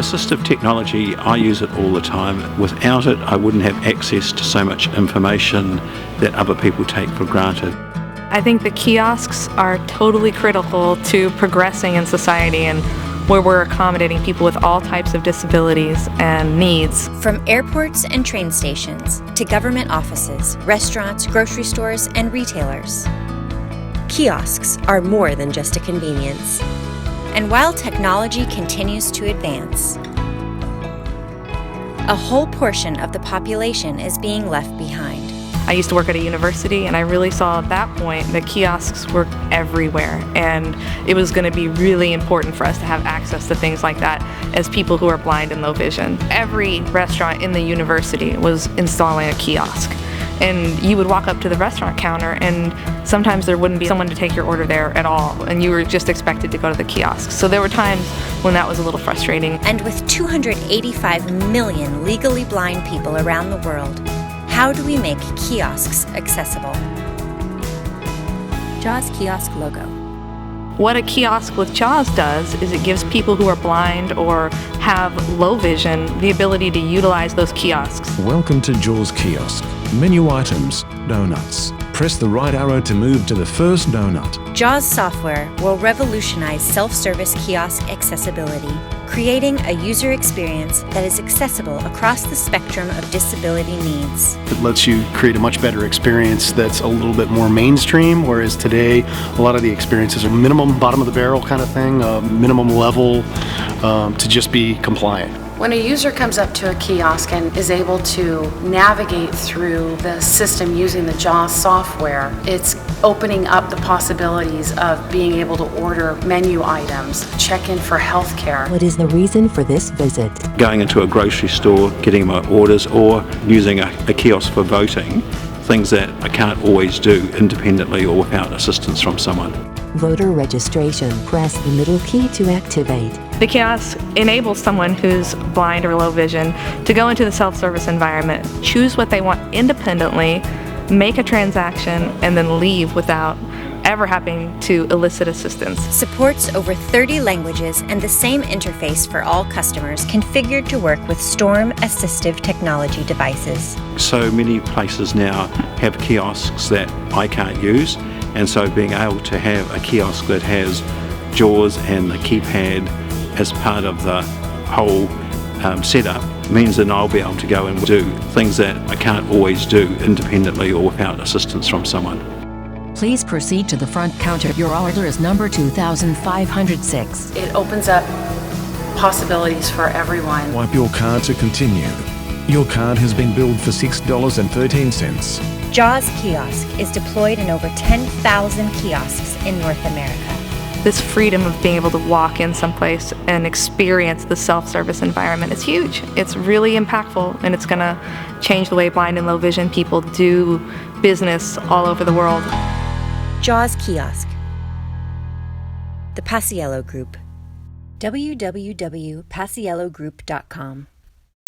Assistive technology, I use it all the time. Without it, I wouldn't have access to so much information that other people take for granted. I think the kiosks are totally critical to progressing in society and where we're accommodating people with all types of disabilities and needs. From airports and train stations to government offices, restaurants, grocery stores, and retailers, kiosks are more than just a convenience. And while technology continues to advance, a whole portion of the population is being left behind. I used to work at a university, and I really saw at that point that kiosks were everywhere, and it was going to be really important for us to have access to things like that as people who are blind and low vision. Every restaurant in the university was installing a kiosk, and you would walk up to the restaurant counter, and sometimes there wouldn't be someone to take your order there at all, and you were just expected to go to the kiosk. So there were times when that was a little frustrating. And with 285 million legally blind people around the world, how do we make kiosks accessible? JAWS Kiosk logo. What a kiosk with JAWS does is it gives people who are blind or have low vision the ability to utilize those kiosks. Welcome to JAWS Kiosk. Menu items, donuts. Press the right arrow to move to the first donut. JAWS software will revolutionize self-service kiosk accessibility, creating a user experience that is accessible across the spectrum of disability needs. It lets you create a much better experience that's a little bit more mainstream, whereas today a lot of the experiences are minimum, bottom of the barrel kind of thing, minimum level to just be compliant. When a user comes up to a kiosk and is able to navigate through the system using the JAWS software, it's opening up the possibilities of being able to order menu items, check in for healthcare. What is the reason for this visit? Going into a grocery store, getting my orders, or using a kiosk for voting, things that I can't always do independently or without assistance from someone. Voter registration. Press the middle key to activate. The kiosk enables someone who's blind or low vision to go into the self-service environment, choose what they want independently, make a transaction, and then leave without ever having to elicit assistance. Supports over 30 languages and the same interface for all customers, configured to work with Storm assistive technology devices. So many places now have kiosks that I can't use, and so being able to have a kiosk that has JAWS and the keypad as part of the whole setup means that I'll be able to go and do things that I can't always do independently or without assistance from someone. Please proceed to the front counter. Your order is number 2506. It opens up possibilities for everyone. Wipe your card to continue. Your card has been billed for $6.13. JAWS Kiosk is deployed in over 10,000 kiosks in North America. This freedom of being able to walk in someplace and experience the self-service environment is huge. It's really impactful, and it's going to change the way blind and low vision people do business all over the world. JAWS Kiosk. The Paciello Group. www.paciellogroup.com